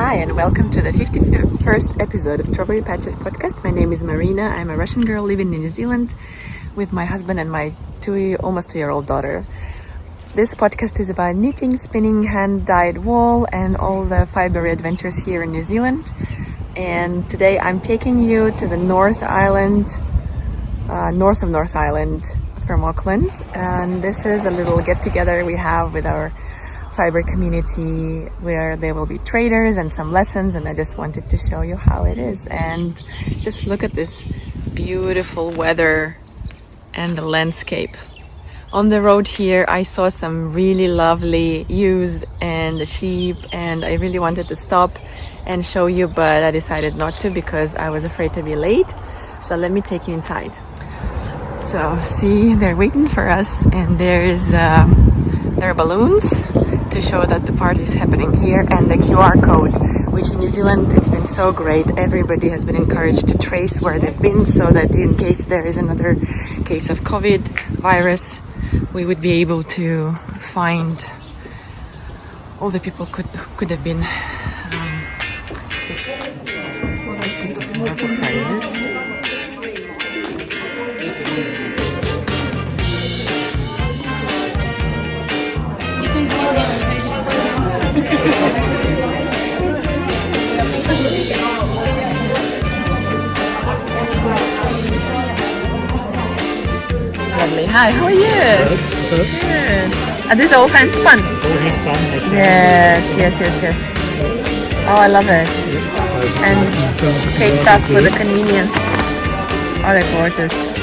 Hi and welcome to the 51st episode of Strawberry Patches podcast. My name is Marina. I'm a Russian girl living in New Zealand with my husband and my almost 2-year-old daughter. This podcast is about knitting, spinning, hand-dyed wool and all the fibre adventures here in New Zealand. And today I'm taking you to the north of North Island from Auckland. And this is a little get-together we have with our fibre community where there will be traders and some lessons, and I just wanted to show you how it is. And just look at this beautiful weather and the landscape. On the road here I saw some really lovely ewes and the sheep, and I really wanted to stop and show you, but I decided not to because I was afraid to be late. So let me take you inside. So see, they're waiting for us, and there are balloons to show that the party is happening here, and the QR code, which in New Zealand it's been so great. Everybody has been encouraged to trace where they've been, so that in case there is another case of COVID virus, we would be able to find all the people could have been sick. Taking some more prizes. Lovely. Hi, how are you? Good. Are these all hand spun? Yes. Oh, I love it. And caked up for the convenience. Oh, they're gorgeous.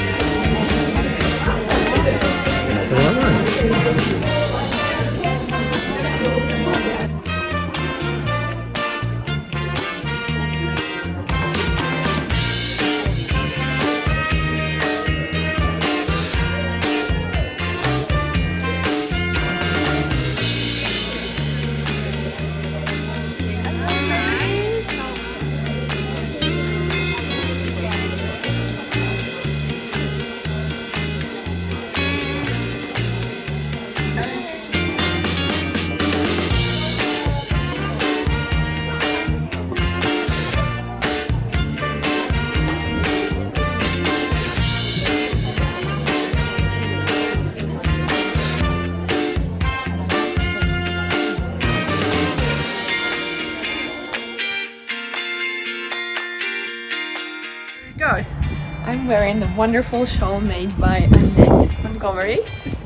I'm wearing the wonderful shawl made by Annette Montgomery.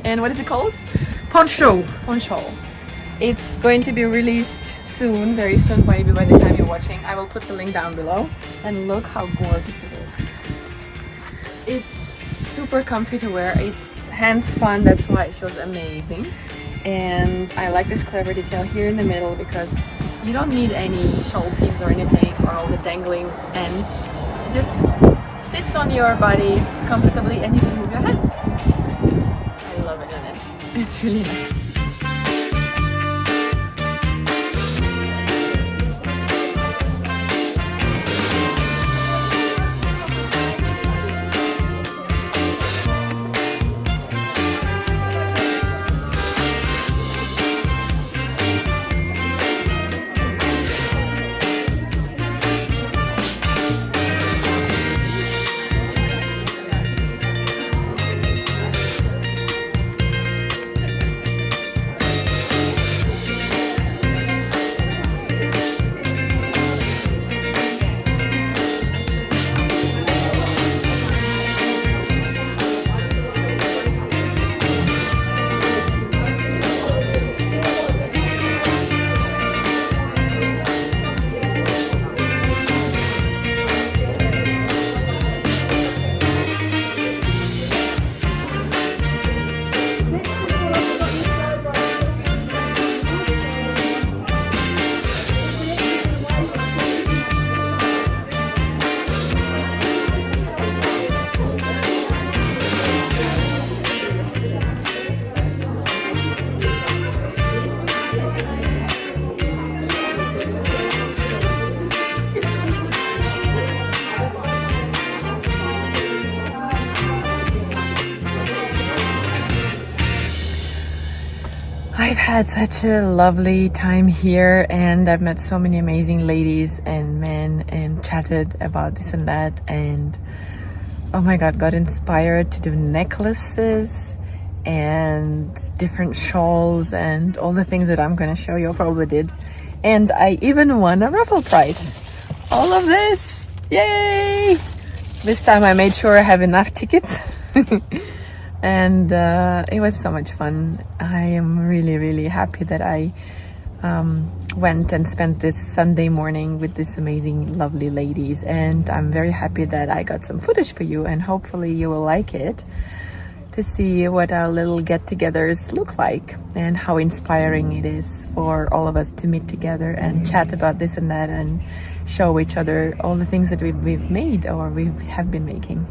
And what is it called? Ponchawl. Ponchawl. It's going to be released soon, very soon, maybe by the time you're watching. I will put the link down below. And look how gorgeous it is. It's super comfy to wear. It's hand spun, that's why it feels amazing. And I like this clever detail here in the middle because you don't need any shawl pins or anything, or all the dangling ends. It just sits on your body comfortably and you can move your hands. I love it, Annette. It's really nice. I've had such a lovely time here, and I've met so many amazing ladies and men and chatted about this and that, and oh my god, got inspired to do necklaces and different shawls and all the things that I'm gonna show you. I probably did. And I even won a raffle prize. All of this, yay! This time I made sure I have enough tickets. And it was so much fun. I am really happy that I went and spent this Sunday morning with these amazing, lovely ladies. And I'm very happy that I got some footage for you, and hopefully you will like it, to see what our little get-togethers look like and how inspiring it is for all of us to meet together and chat about this and that and show each other all the things that we've made or we have been making.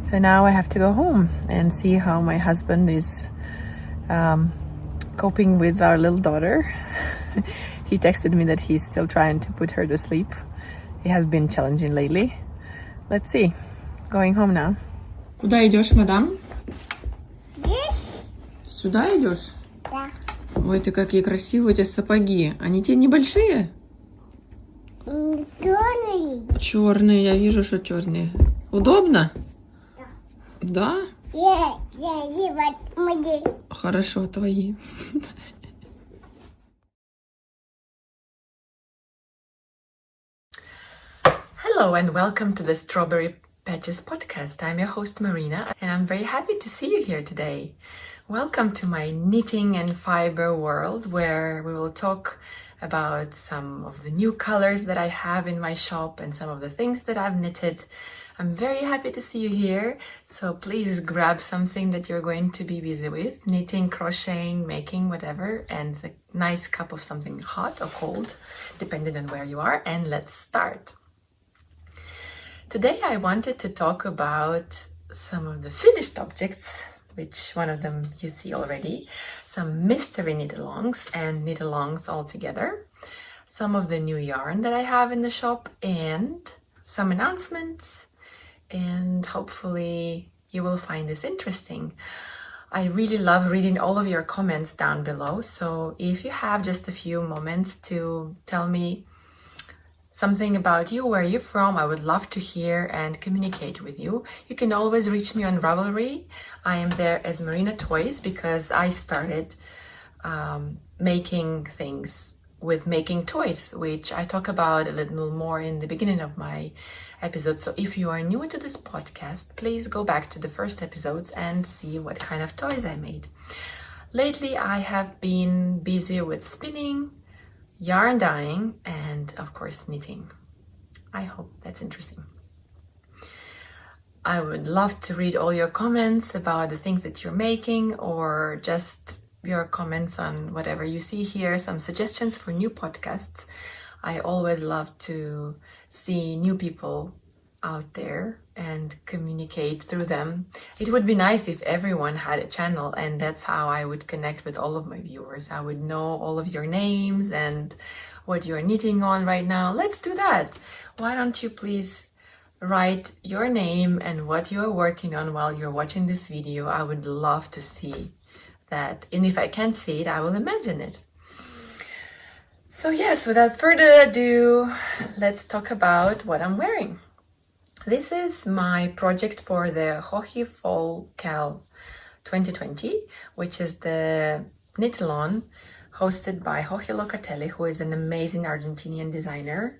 So now I have to go home and see how my husband is coping with our little daughter. He texted me that he's still trying to put her to sleep. It has been challenging lately. Let's see. Going home now. Куда идешь, мадам? Здесь? Сюда идешь? Да. Ой, ты какие красивые у тебя сапоги. Они тебе небольшие? Черный. Черные, я вижу, что черные. Удобно? Да? Хорошо, твои. Hello and welcome to the Strawberry Patches podcast. I'm your host Marina, and I'm very happy to see you here today. Welcome to my knitting and fiber world, where we will talk about some of the new colors that I have in my shop and some of the things that I've knitted. I'm very happy to see you here, so please grab something that you're going to be busy with, knitting, crocheting, making, whatever, and a nice cup of something hot or cold, depending on where you are, and let's start. Today I wanted to talk about some of the finished objects, which one of them you see already, some mystery knit-alongs and knit-alongs all together, some of the new yarn that I have in the shop, and some announcements, and hopefully you will find this interesting. I really love reading all of your comments down below, so if you have just a few moments to tell me something about you, where you're from, I would love to hear and communicate with you. You can always reach me on Ravelry. I am there as Marina Toys because I started making things with making toys, which I talk about a little more in the beginning of my episode. So if you are new to this podcast, please go back to the first episodes and see what kind of toys I made. Lately, I have been busy with spinning, yarn dyeing, and of course knitting. I hope that's interesting. I would love to read all your comments about the things that you're making, or just your comments on whatever you see here, some suggestions for new podcasts. I always love to see new people out there and communicate through them. It would be nice if everyone had a channel, and that's how I would connect with all of my viewers. I would know all of your names and what you're knitting on right now. Let's do that. Why don't you please write your name and what you are working on while you're watching this video? I would love to see that, and if I can't see it, I will imagine it. So yes, without further ado, let's talk about what I'm wearing. This is my project for the Greenhithe Fall Cal 2020, which is the knit-along hosted by Jorge Locatelli, who is an amazing Argentinian designer.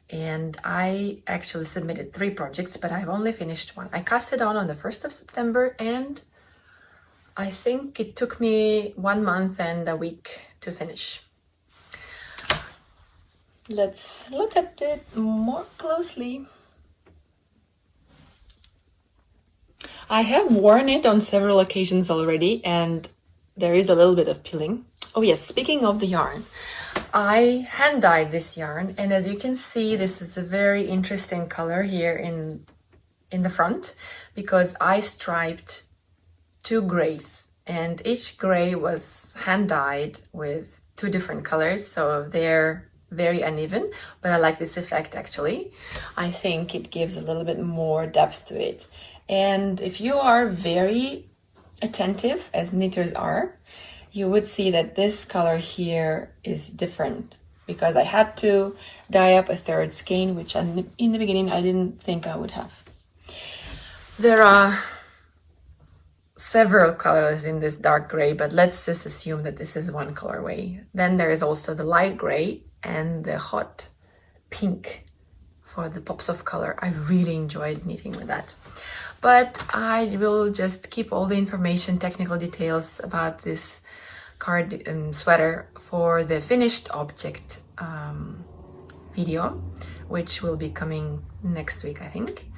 And I actually submitted 3 projects, but I've only finished 1. I cast it on the 1st of September, and I think it took me 1 month and a week to finish. Let's look at it more closely. I have worn it on several occasions already, and there is a little bit of peeling. Oh yes, speaking of the yarn, I hand dyed this yarn, and as you can see, this is a very interesting color here in the front, because I striped 2 grays, and each gray was hand dyed with 2 different colors, so they're very uneven, but I like this effect actually. I think it gives a little bit more depth to it. And if you are very attentive, as knitters are, you would see that this color here is different because I had to dye up a third skein, which in the beginning I didn't think I would have. There are several colors in this dark gray, but let's just assume that this is one colorway. Then there is also the light gray and the hot pink for the pops of color. I really enjoyed knitting with that. But I will just keep all the information, technical details about this card sweater for the finished object video, which will be coming next week, I think.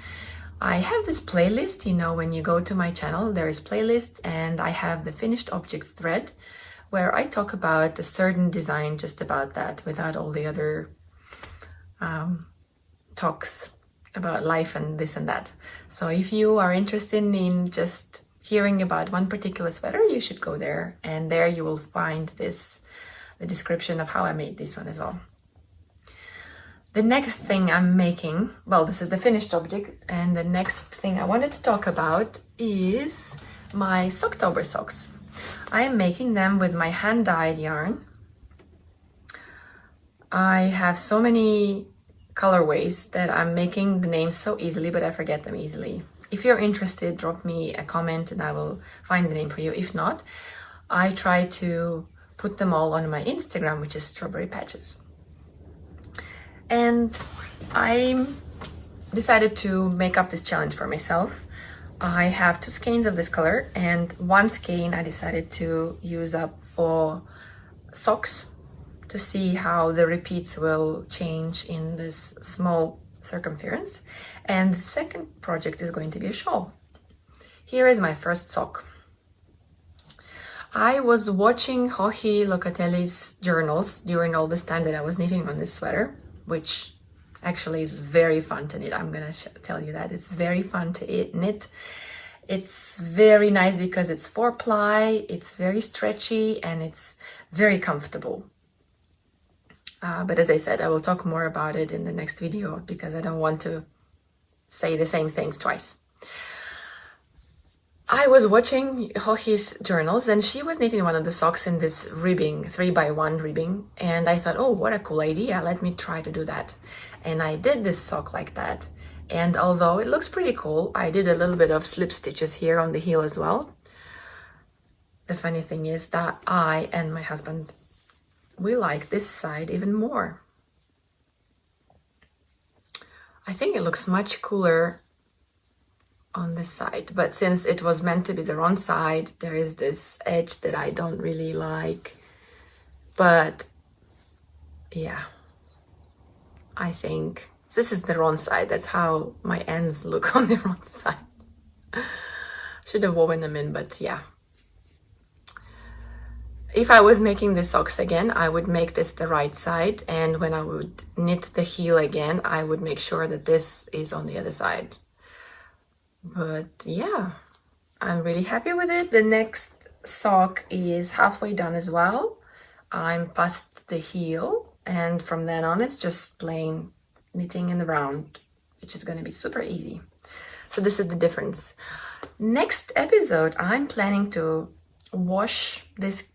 I have this playlist, you know, when you go to my channel, there is playlists, and I have the finished objects thread where I talk about a certain design, just about that, without all the other talks about life and this and that. So if you are interested in just hearing about one particular sweater, you should go there, and there you will find the description of how I made this one as well. The next thing I'm making, well, this is the finished object, and the next thing I wanted to talk about is my Socktober socks. I am making them with my hand-dyed yarn. I have so many colorways that I'm making the names so easily, but I forget them easily. If you're interested, drop me a comment and I will find the name for you. If not, I try to put them all on my Instagram, which is Strawberry Patches. And I decided to make up this challenge for myself. I have 2 skeins of this color, and 1 skein I decided to use up for socks to see how the repeats will change in this small circumference. And the second project is going to be a shawl. Here is my first sock. I was watching Jochi Locatelli's journals during all this time that I was knitting on this sweater, which actually is very fun to knit. I'm gonna tell you that. It's very fun to knit. It's very nice because it's 4-ply, it's very stretchy, and it's very comfortable. But as I said, I will talk more about it in the next video because I don't want to say the same things twice. I was watching Jochi's journals, and she was knitting one of the socks in this ribbing, 3x1 ribbing, and I thought, oh, what a cool idea, let me try to do that. And I did this sock like that, and although it looks pretty cool, I did a little bit of slip stitches here on the heel as well. The funny thing is that I and my husband, we like this side even more. I think it looks much cooler on this side, but since it was meant to be the wrong side, there is this edge that I don't really like. But yeah, I think this is the wrong side. That's how my ends look on the wrong side. Should have woven them in, but yeah. If I was making the socks again, I would make this the right side, and when I would knit the heel again, I would make sure that this is on the other side. But yeah, I'm really happy with it. The next sock is halfway done as well. I'm past the heel, and from then on it's just plain knitting in the round, which is going to be super easy. So this is the difference. Next episode, I'm planning to wash this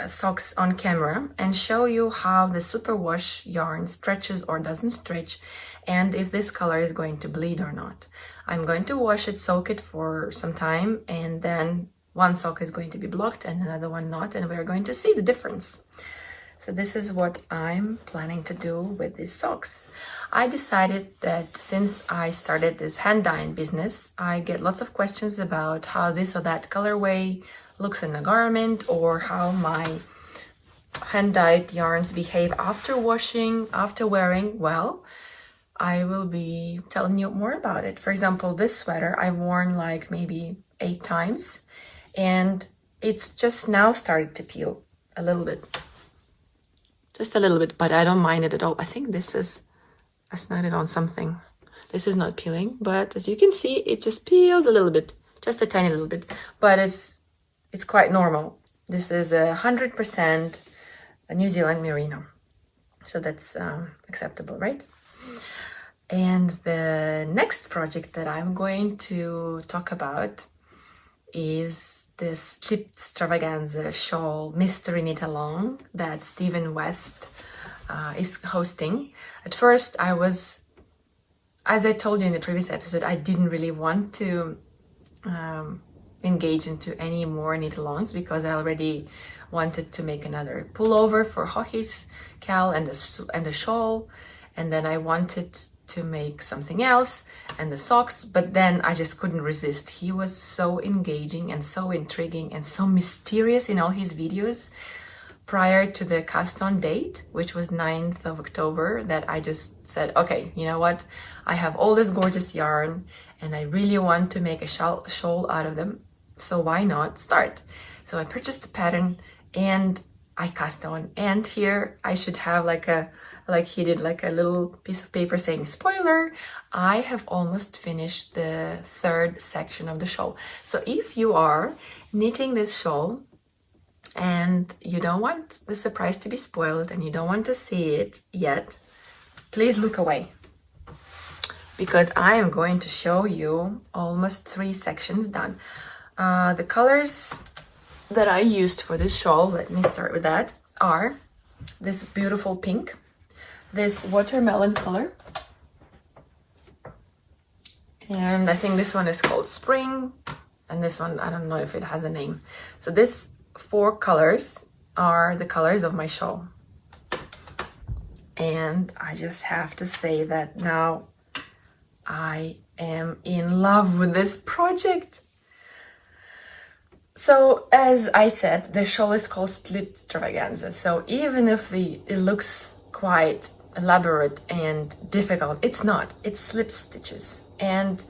socks on camera and show you how the superwash yarn stretches or doesn't stretch, and if this color is going to bleed or not. I'm going to wash it, soak it for some time, and then one sock is going to be blocked and another one not, and we're going to see the difference. So this is what I'm planning to do with these socks. I decided that since I started this hand dyeing business, I get lots of questions about how this or that colorway looks in a garment, or how my hand-dyed yarns behave after washing, after wearing. Well, I will be telling you more about it. For example, this sweater I've worn like maybe 8 times, and it's just now started to peel a little bit. Just a little bit, but I don't mind it at all. I think this is, I snuggled it on something. This is not peeling, but as you can see, it just peels a little bit, just a tiny little bit, but it's quite normal. This is 100% New Zealand merino, so that's acceptable, right? And the next project that I'm going to talk about is this Slipstravaganza shawl mystery knit along that Stephen West is hosting. At first I was, as I told you in the previous episode, I didn't really want to engage into any more knit alongs because I already wanted to make another pullover for Hochi's Cal and a shawl, and then I wanted to make something else and the socks, but then I just couldn't resist. He was so engaging and so intriguing and so mysterious in all his videos prior to the cast on date, which was 9th of October, that I just said, okay, you know what, I have all this gorgeous yarn and I really want to make a shawl out of them, so why not start? So I purchased the pattern and I cast on, and here I should have like he did, like a little piece of paper saying, spoiler, I have almost finished the 3rd section of the shawl. So if you are knitting this shawl and you don't want the surprise to be spoiled and you don't want to see it yet, please look away, because I am going to show you almost 3 sections done. The colors that I used for this shawl, let me start with that, are this beautiful pink, this watermelon color, and I think this one is called Spring, and this one, I don't know if it has a name. So these 4 colors are the colors of my shawl, and I just have to say that now I am in love with this project. So as I said, the shawl is called Slipstravaganza, so even if it looks quite elaborate and difficult, it's not. It's slip stitches, and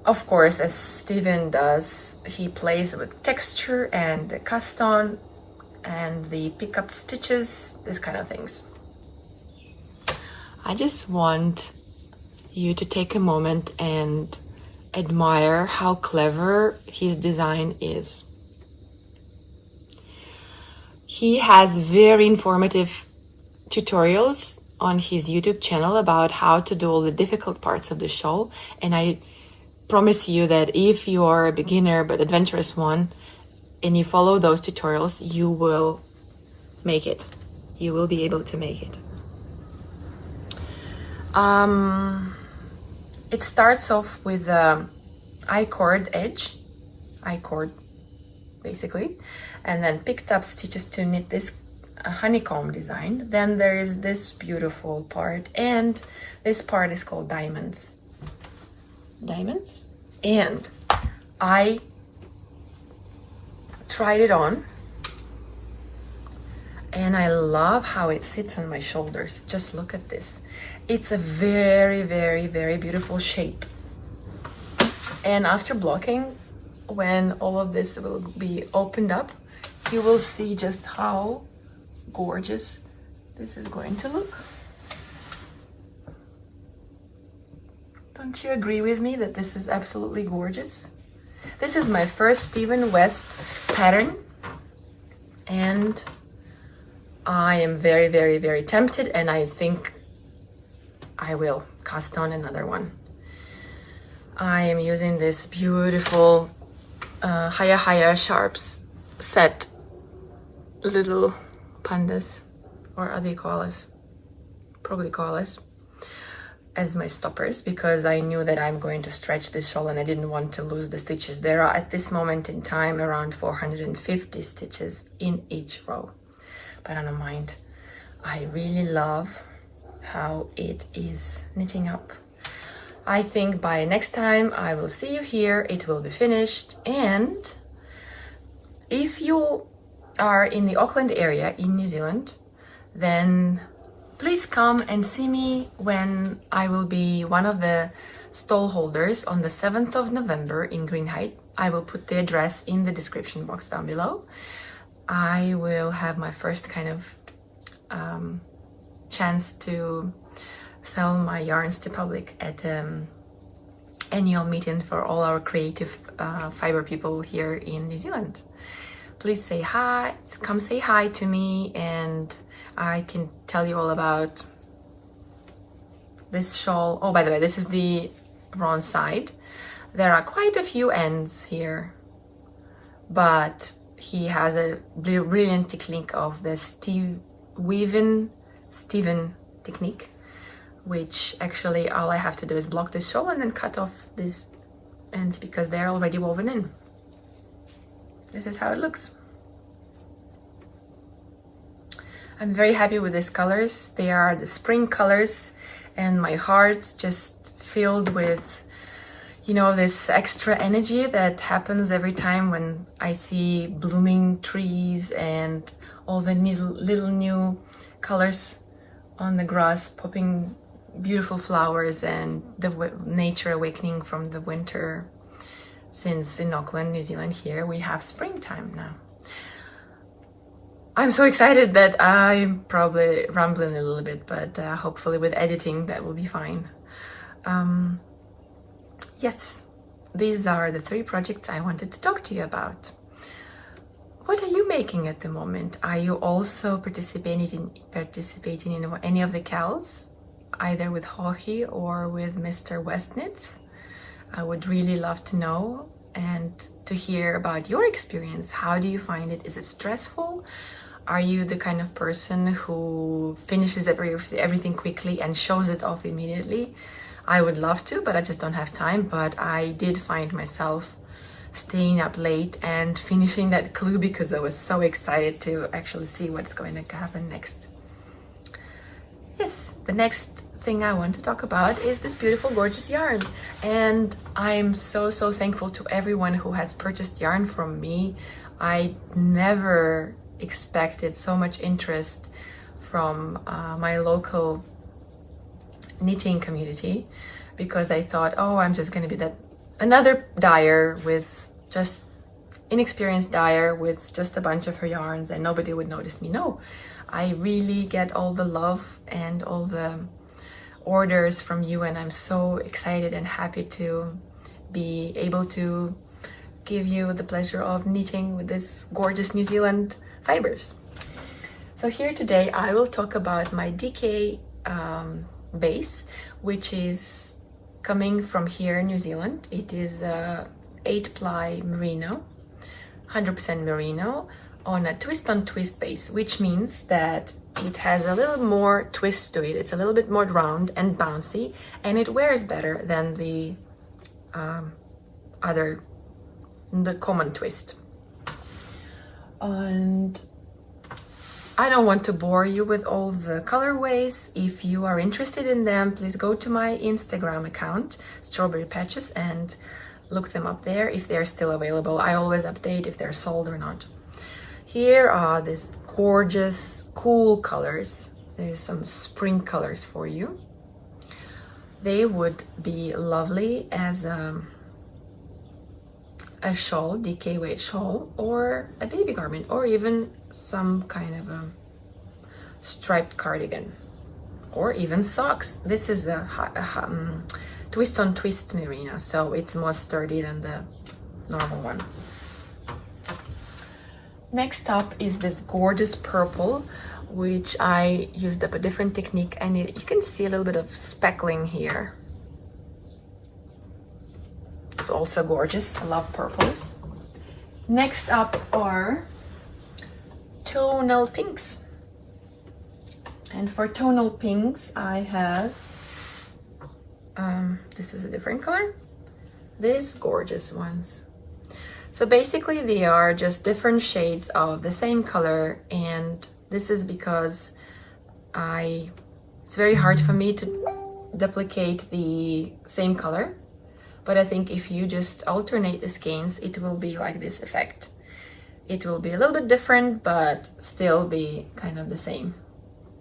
of course, as Steven does, he plays with texture and the cast on and the pick up stitches, this kind of things. I just want you to take a moment and admire how clever his design is. He has very informative tutorials on his YouTube channel about how to do all the difficult parts of the shawl, and I promise you that if you are a beginner but adventurous one and you follow those tutorials, you will make it. You will be able to make it. It starts off with I-cord edge, I-cord basically, and then picked up stitches to knit this honeycomb design. Then there is this beautiful part, and this part is called diamonds. And I tried it on and I love how it sits on my shoulders. Just look at this. It's a very, very, very beautiful shape. And after blocking, when all of this will be opened up, you will see just how gorgeous this is going to look. Don't you agree with me that this is absolutely gorgeous? This is my first Stephen West pattern, and I am very, very, very tempted, and I think I will cast on another one. I am using this beautiful Haya Sharps set little pandas, or are they koalas? Probably koalas, as my stoppers, because I knew that I'm going to stretch this shawl and I didn't want to lose the stitches. There are at this moment in time around 450 stitches in each row, but I don't mind. I really love how it is knitting up. I think by next time I will see you here, it will be finished. And if you are in the Auckland area in New Zealand, then please come and see me when I will be one of the stall holders on the 7th of November in Greenhithe. I will put the address in the description box down below. I will have my first kind of chance to sell my yarns to public at annual meeting for all our creative fiber people here in New Zealand. Please say hi, come say hi to me, and I can tell you all about this shawl. Oh, by the way, this is the wrong side. There are quite a few ends here. but he has a brilliant technique of the Steven technique, which actually all I have to do is block this shawl and then cut off these ends because they're already woven in. This is how it looks. I'm very happy with these colors. They are the spring colors, and my heart's just filled with, you know, this extra energy that happens every time when I see blooming trees and all the little new colors on the grass, popping beautiful flowers, and the nature awakening from the winter. Since in Auckland, New Zealand, here we have springtime now. I'm so excited that I'm probably rambling a little bit, but hopefully with editing that will be fine. Yes, these are the 3 projects I wanted to talk to you about. What are you making at the moment? Are you also participating in any of the KALs, either with Hohi or with Mr. Westnitz? I would really love to know and to hear about your experience. How do you find it? Is it stressful? Are you the kind of person who finishes everything quickly and shows it off immediately? I would love to, but I just don't have time. But I did find myself staying up late and finishing that clue because I was so excited to actually see what's going to happen next. Yes, the next thing I want to talk about is this beautiful, gorgeous yarn. And I'm so thankful to everyone who has purchased yarn from me. I never expected so much interest from my local knitting community, because I thought, oh, I'm just going to be another dyer with just inexperienced dyer with just a bunch of her yarns and nobody would notice me. No, I really get all the love and all the orders from you, and I'm so excited and happy to be able to give you the pleasure of knitting with this gorgeous New Zealand fibers. So here today I will talk about my DK base, which is coming from here in New Zealand. It is a 8-ply merino, 100% merino on a twist-on-twist base, which means that it has a little more twist to it. It's a little bit more round and bouncy, and it wears better than the common twist. And I don't want to bore you with all the colorways. If you are interested in them, please go to my Instagram account, Strawberry Patches, and look them up there if they're still available. I always update if they're sold or not. Here are these gorgeous, cool colors. There's some spring colors for you. They would be lovely as a shawl, DK weight shawl, or a baby garment, or even some kind of a striped cardigan, or even socks. This is a twist-on-twist merino, so it's more sturdy than the normal one. Next up is this gorgeous purple, which I used up a different technique, and you can see a little bit of speckling here. It's also gorgeous. I love purples. Next up are tonal pinks. And for tonal pinks, I have, this is a different color, these gorgeous ones. So basically they are just different shades of the same color, and this is because it's very hard for me to duplicate the same color. But I think if you just alternate the skeins, it will be like this effect. It will be a little bit different, but still be kind of the same.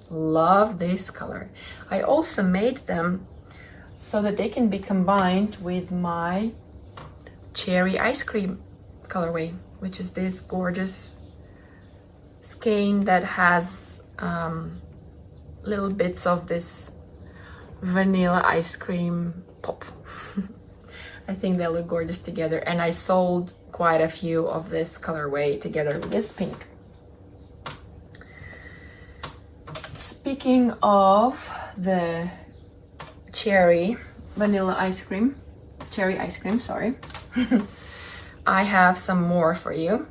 Love this color. I also made them so that they can be combined with my cherry ice cream colorway, which is this gorgeous skein that has little bits of this vanilla ice cream pop. I think they look gorgeous together, and I sold quite a few of this colorway together with this pink. Speaking of the cherry ice cream, sorry. I have some more for you.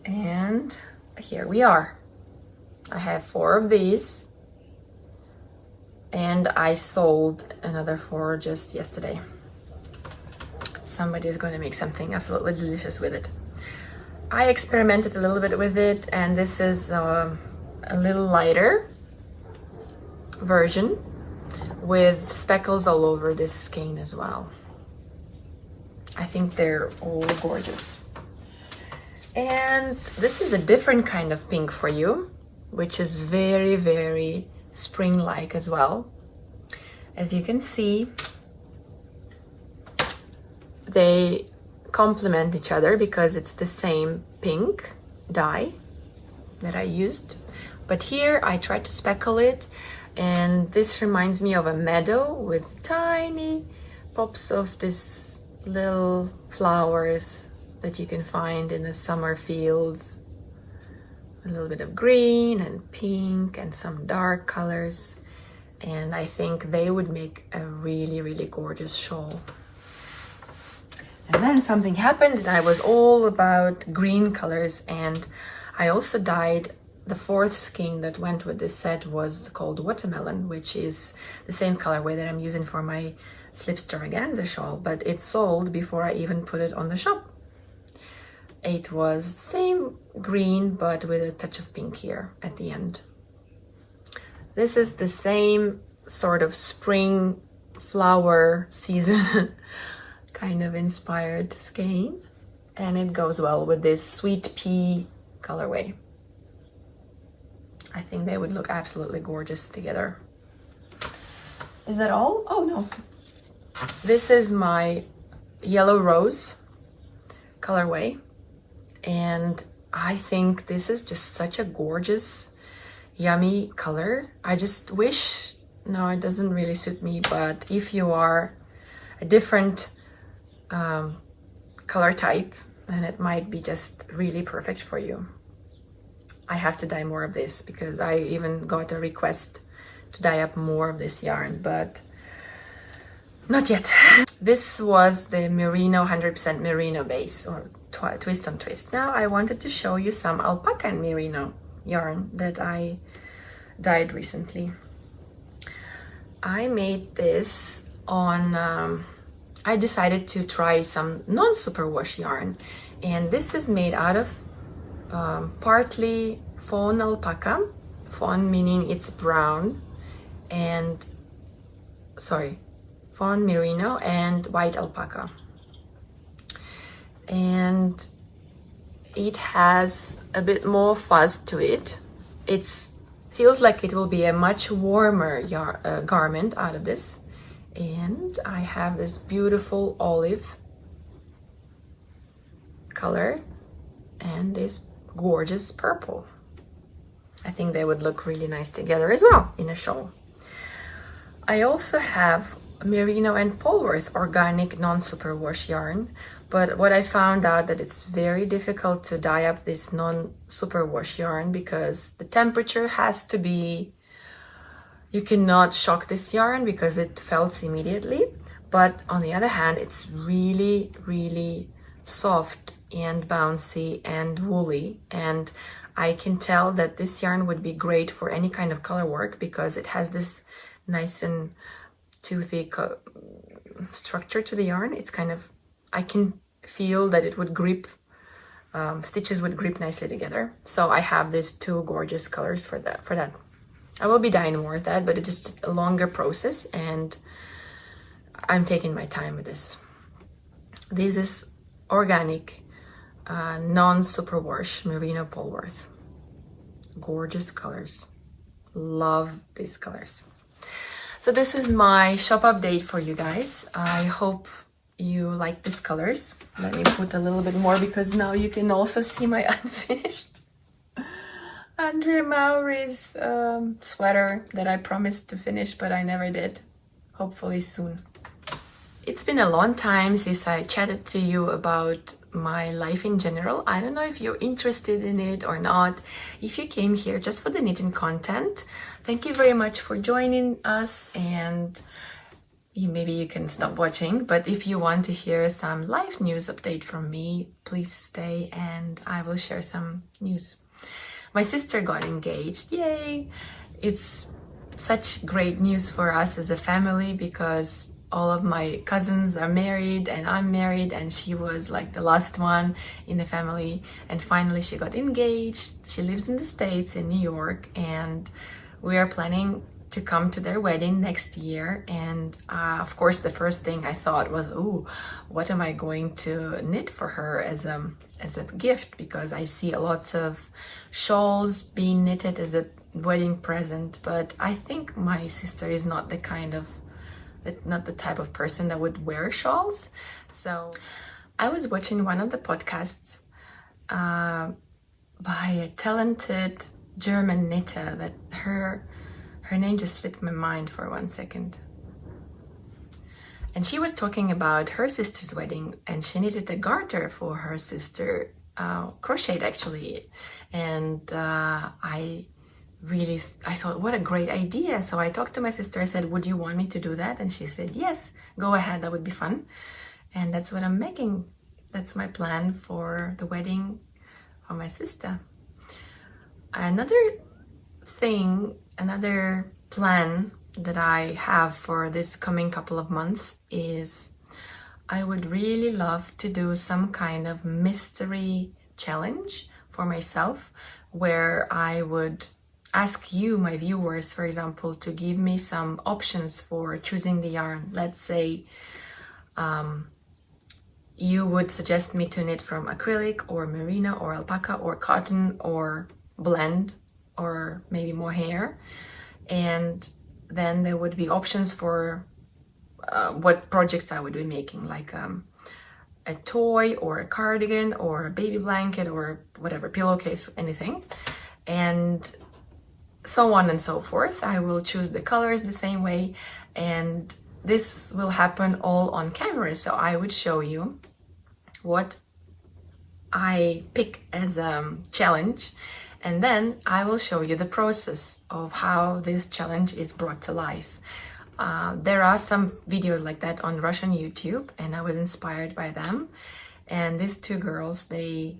And here we are. I have 4 of these. And I sold another 4 just yesterday. Somebody's going to make something absolutely delicious with it. I experimented a little bit with it, and this is a little lighter version with speckles all over this skein as well. I think they're all gorgeous. And this is a different kind of pink for you, which is very, very spring-like as well. As you can see, they complement each other because it's the same pink dye that I used. But here I tried to speckle it, and this reminds me of a meadow with tiny pops of this little flowers that you can find in the summer fields. A little bit of green and pink and some dark colors. And I think they would make a really, really gorgeous shawl. And then something happened and I was all about green colors, and I also dyed the 4th skein that went with this set was called Watermelon, which is the same colorway that I'm using for my Slipstravaganza shawl, but it sold before I even put it on the shop. It was the same green, but with a touch of pink here at the end. This is the same sort of spring flower season kind of inspired skein, and it goes well with this sweet pea colorway. I think they would look absolutely gorgeous together. Is that all? Oh no. This is my yellow rose colorway, and I think this is just such a gorgeous, yummy color. I just wish, no, it doesn't really suit me, but if you are a different color type, then it might be just really perfect for you. I have to dye more of this because I even got a request to dye up more of this yarn, but not yet. This was the merino, 100% merino base, or twist on twist. Now I wanted to show you some alpaca and merino yarn that I dyed recently. I made this on, I decided to try some non-superwash yarn, and this is made out of partly fawn alpaca, fawn meaning it's brown, and fawn merino and white alpaca. And it has a bit more fuzz to it. It feels like it will be a much warmer garment out of this. And I have this beautiful olive color and this gorgeous purple. I think they would look really nice together as well in a shawl. I also have merino and Polworth organic non-superwash yarn, but what I found out that it's very difficult to dye up this non-superwash yarn because the temperature has to be, you cannot shock this yarn because it felts immediately, but on the other hand it's really, really soft and bouncy and woolly, and I can tell that this yarn would be great for any kind of color work because it has this nice and toothy structure to the yarn. It's kind of, I can feel that it would grip, stitches would grip nicely together. So I have these 2 gorgeous colors for that. I will be dyeing more of that, but it's just a longer process and I'm taking my time with this. This is organic, non-superwash merino Polworth. Gorgeous colors. Love these colors. So this is my shop update for you guys. I hope you like these colors. Let me put a little bit more because now you can also see my unfinished Andre Maury's sweater that I promised to finish, but I never did. Hopefully soon. It's been a long time since I chatted to you about my life in general. I don't know if you're interested in it or not. If you came here just for the knitting content, thank you very much for joining us. And maybe you can stop watching. But if you want to hear some live news update from me, please stay and I will share some news. My sister got engaged. Yay! It's such great news for us as a family because all of my cousins are married and I'm married, and she was like the last one in the family, and finally she got engaged. She lives in the States, in New York, and we are planning to come to their wedding next year. And of course the first thing I thought was, oh, what am I going to knit for her as a gift, because I see lots of shawls being knitted as a wedding present, but I think my sister is not the type of person that would wear shawls. So I was watching one of the podcasts by a talented German knitter that her name just slipped my mind for 1 second. And she was talking about her sister's wedding, and she knitted a garter for her sister, crocheted actually. And I thought, what a great idea. So I talked to my sister. I said, would you want me to do that? And she said, yes, go ahead, that would be fun. And that's what I'm making. That's my plan for the wedding for my sister. Another plan that I have for this coming couple of months is I would really love to do some kind of mystery challenge for myself, where I would ask you, my viewers, for example, to give me some options for choosing the yarn. Let's say you would suggest me to knit from acrylic or merino or alpaca or cotton or blend or maybe mohair, and then there would be options for what projects I would be making, like a toy or a cardigan or a baby blanket or whatever, pillowcase, anything, and so on and so forth. I will choose the colors the same way, and this will happen all on camera. So I would show you what I pick as a challenge, and then I will show you the process of how this challenge is brought to life. There are some videos like that on Russian YouTube, and I was inspired by them. And these two girls, they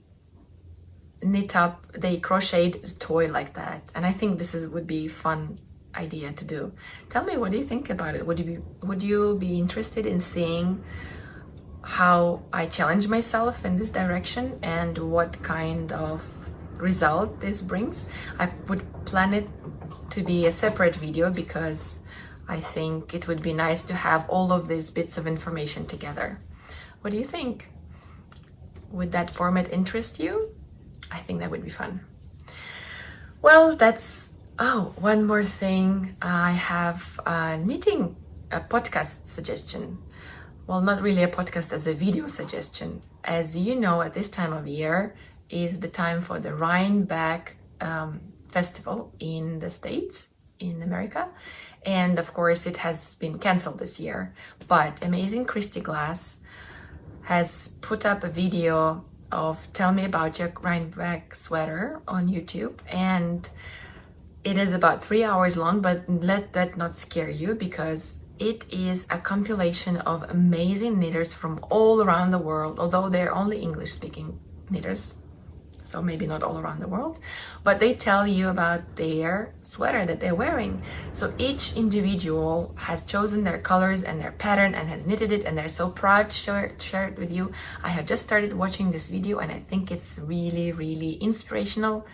crocheted a toy like that, and I think this would be a fun idea to do. Tell me, what do you think about it? Would you be interested in seeing how I challenge myself in this direction and what kind of result this brings? I would plan it to be a separate video because I think it would be nice to have all of these bits of information together. What do you think? Would that format interest you? I think that would be fun. Well, one more thing. I have a podcast suggestion. Well, not really a podcast, as a video suggestion. As you know, at this time of year is the time for the Rhinebeck festival in the States, in America. And of course, it has been canceled this year. But Amazing Christy Glass has put up a video of Tell Me About Your Rhinebeck sweater on YouTube, and it is about 3 hours long, but let that not scare you, because it is a compilation of amazing knitters from all around the world, although they're only English-speaking knitters, so maybe not all around the world, but they tell you about their sweater that they're wearing. So each individual has chosen their colors and their pattern and has knitted it, and they're so proud to share it with you. I have just started watching this video, and I think it's really, really inspirational.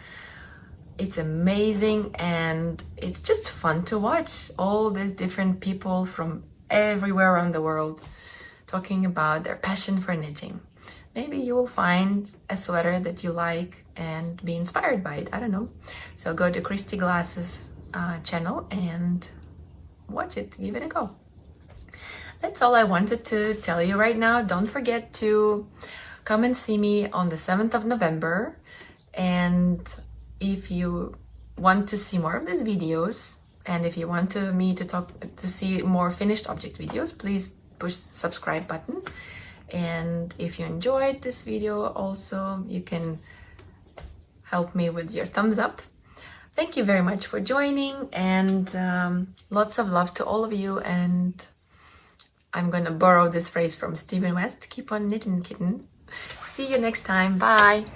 It's amazing, and it's just fun to watch all these different people from everywhere around the world talking about their passion for knitting. Maybe you will find a sweater that you like and be inspired by it. I don't know. So go to Christy Glass's channel and watch it. Give it a go. That's all I wanted to tell you right now. Don't forget to come and see me on the 7th of November. And if you want to see more of these videos, and if you want me to see more finished object videos, please push the subscribe button. And if you enjoyed this video also, you can help me with your thumbs up. Thank you very much for joining, and lots of love to all of you, and I'm gonna borrow this phrase from Stephen West. Keep on knitting, kitten. See you next time. Bye.